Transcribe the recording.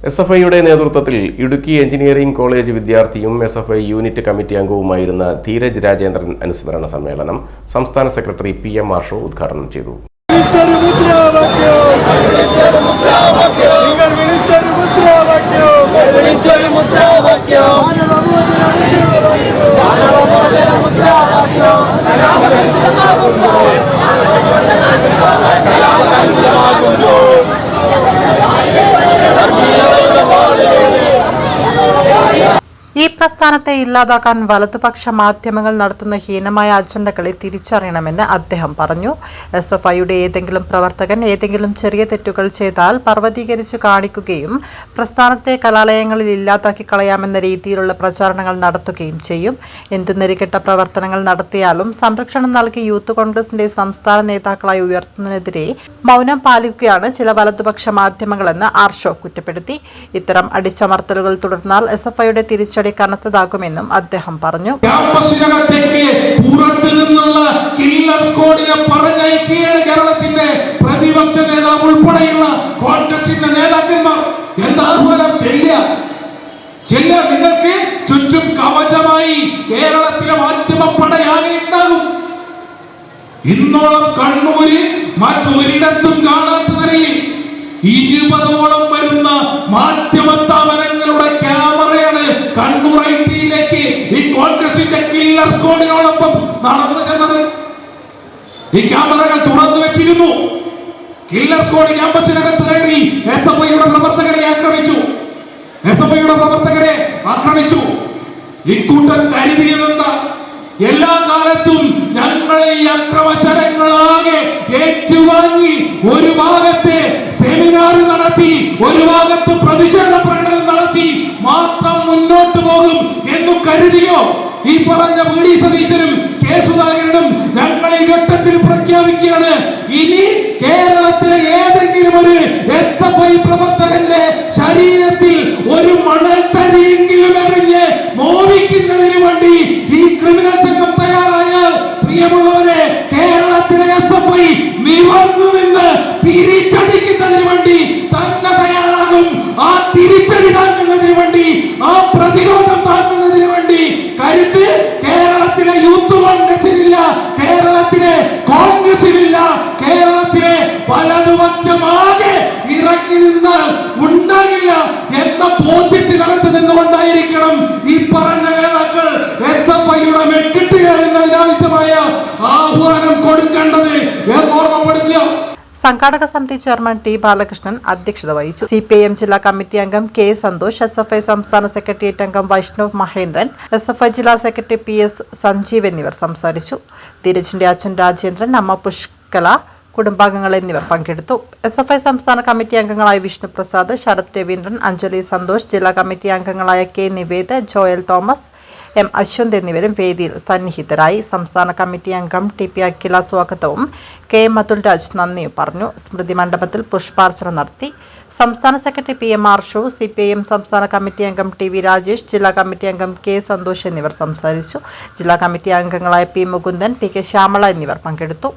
എസ്.എഫ്.ഐയുടെ നേതൃത്വത്തിൽ Idukki engineering college വിദ്യാർത്ഥിയും SFI unit committee അംഗവുമായിരുന്ന ധീരജ് രാജേന്ദ്രൻ അനുസ്മരണ സമ്മേളനം സംസ്ഥാന സെക്രട്ടറി പി.എം. ആർഷോ ഉദ്ഘാടനം ചെയ്തു. ഈ പ്രസ്ഥാനത്തെ ഇല്ലാതാക്കാൻ വലതുപക്ഷ മാധ്യമങ്ങൾ നടത്തുന്ന ഹീനമായ അജണ്ടകളെ തിരിച്ചറിയണമെന്ന് അദ്ദേഹം പറഞ്ഞു. എസ്.എഫ്.ഐയുടെ ഏതെങ്കിലും പ്രവർത്തകൻ ഏതെങ്കിലും ചെറിയ തെറ്റുകൾ ചെയ്താൽ പർവ്വതീകരിച്ച് കാണിക്കുകയും പ്രസ്ഥാനത്തെ കലാലയങ്ങളിൽ ഇല്ലാതാക്കി കളയാമെന്ന രീതിയിലുള്ള പ്രചാരണങ്ങൾ നടത്തുകയും ചെയ്യും. എന്തു നെറികെട്ട പ്രവർത്തനങ്ങൾ നടത്തിയാലും സംരക്ഷണം നൽകി യൂത്ത് കോൺഗ്രസിന്റെ സംസ്ഥാന നേതാക്കളായി ഉയർത്തുന്നതിനെതിരെ മൗനം പാലിക്കുകയാണ് ചില വലതുപക്ഷ മാധ്യമങ്ങളെന്ന് ആർഷോ കുറ്റപ്പെടുത്തി. ഇത്തരം അടിച്ചമർത്തലുകൾ തുടർന്നാൽ എസ്.എഫ്.ഐയുടെ തിരിച്ചടി കനത്തതാകുമെന്നും അദ്ദേഹം പറഞ്ഞു. ക്യാമ്പസിനകത്തേക്ക് പുറത്തു നിന്നുള്ള കില്ലർ സ്ക്വാഡിനെ പറഞ്ഞയക്കുകയാണ് കേരളത്തിന്റെ പ്രതിപക്ഷ നേതാവ് ഉൾപ്പെടെയുള്ള കോൺഗ്രസിന്റെ നേതാക്കന്മാർ. എന്താ ആഹ്വാനം ചെല്ലുക നിങ്ങൾക്ക് ചുറ്റും കവചമായി കേരളത്തിലെ മാധ്യമപ്പടയാകെ ഉണ്ടാകും. ഇന്നോളം കണ്ണൂരിൽ മറ്റൊരിടത്തും കാണാത്ത നിലയിൽ 20ഓളം വരുന്ന മാധ്യമ സ്ഥാപനങ്ങളുടെ ക്യാമറയാണ് കണ്ണൂർ ഐടിയിലേക്ക് ഈ കോൺഗ്രസിന്റെ കില്ലർ സ്ക്വാഡിനോടൊപ്പം നടന്നു ചെന്നത്. ഈ ക്യാമറകൾ തുറന്നു വെച്ചിരുന്നു. കില്ലർ സ്ക്വാഡ് ക്യാമ്പസിനകത്ത് കയറി എസ്.എഫ്.ഐയുടെ പ്രവർത്തകരെ ആക്രമിച്ചു. ഇക്കൂട്ടർ കരുതിയതെന്താ? എല്ലാ കാലത്തും ഞങ്ങൾ ഈ അക്രമശരങ്ങളാകെ ഏറ്റുവാങ്ങി ഒരു ഭാഗത്തെ സെമിനാർ നടത്തി, ഒരു ഭാഗത്ത് പ്രതിഷേധ പ്രകടനം നടത്തി മാത്രം മുന്നോട്ട് പോകും എന്ന് കരുതിയോ? ഈ പറഞ്ഞ വി.ഡി. സതീശനും കെ. സുധാകരനും ഞങ്ങൾ ഈ ഘട്ടത്തിൽ പ്രഖ്യാപിക്കുകയാണ്, ഇനി കേരളത്തിലെ ഏതെങ്കിലും ഒരു എസ്.എഫ്.ഐ പ്രവർത്തകന്റെ ശരീരത്തിൽ ഒരു മണൽത്തരിയെങ്കിലും എറിഞ്ഞ് മോഹിക്കുന്നതിന് വേണ്ടി ഈ ക്രിമിനൽ സംഘം തയ്യാറായാൽ, പ്രിയമുള്ളവരെ, കേരളത്തിലെ എസ്.എഫ്.ഐ നിവർന്നു നിന്ന് തിരിച്ചടിക്കുന്നതിന് വേണ്ടി തന്നെ തയ്യാറാകും. ആ തിരിച്ചടി താങ്ങുന്നതിന് വേണ്ടി, ആ പ്രതിരോധം താങ്ങുന്നതിന് വേണ്ടി കരുത്ത് കേരളത്തിലെ യൂത്ത് കോൺഗ്രസിനില്ല, കേരളത്തിലെ കോൺഗ്രസിനില്ല. കേരളത്തിലെ വലതുപക്ഷമാകെ ഇറങ്ങി നിന്നാൽ ഉണ്ടാകില്ല എന്ന ബോധ്യത്തിനകത്ത് നിന്നുകൊണ്ടായിരിക്കണം ഈ പറഞ്ഞ നേതാക്കൾ എസ്.എഫ്.ഐയുടെ മെക്കിട്ടുകയെന്നതിനാവശ്യമായ ആഹ്വാനം കൊടുക്കേണ്ടത് എന്ന് ഓർമ്മപ്പെടുത്തുക. സംഘാടക സമിതി ചെയർമാൻ ടി. ബാലകൃഷ്ണൻ അധ്യക്ഷത വഹിച്ചു. CPIM ജില്ലാ കമ്മിറ്റി അംഗം കെ. സന്തോഷ്, എസ്.എഫ്.ഐ സംസ്ഥാന സെക്രട്ടേറിയറ്റ് അംഗം വൈഷ്ണവ് മഹേന്ദ്രൻ, എസ്.എഫ്.ഐ ജില്ലാ സെക്രട്ടറി PS സഞ്ജീവ് എന്നിവർ സംസാരിച്ചു. ധീരജിന്റെ അച്ഛൻ രാജേന്ദ്രൻ, അമ്മ പുഷ്കല, കുടുംബാംഗങ്ങൾ എന്നിവർ പങ്കെടുത്തു. എസ്.എഫ്.ഐ സംസ്ഥാന കമ്മിറ്റി അംഗങ്ങളായ വിഷ്ണുപ്രസാദ്, ശരത് രവീന്ദ്രൻ, അഞ്ജലി സന്തോഷ്, ജില്ലാ കമ്മിറ്റി അംഗങ്ങളായ K. Nived, Joel Thomas, M. Ashwanth എന്നിവരും വേദിയിൽ സന്നിഹിതരായി. സംസ്ഥാന കമ്മിറ്റി അംഗം TP അഖില സ്വാഗതവും K. അതുൽ രാജ് നന്ദിയും പറഞ്ഞു. സ്മൃതി മണ്ഡപത്തിൽ പുഷ്പാർച്ചന നടത്തി. സംസ്ഥാന സെക്രട്ടറി PM ആർഷോ, CPIM സംസ്ഥാന കമ്മിറ്റി അംഗം TV രാജേഷ്, ജില്ലാ കമ്മിറ്റി അംഗം K. സന്തോഷ് എന്നിവർ സംസാരിച്ചു. ജില്ലാ കമ്മിറ്റി അംഗങ്ങളായ P. മുകുന്ദൻ, PK ശ്യാമള എന്നിവർ പങ്കെടുത്തു.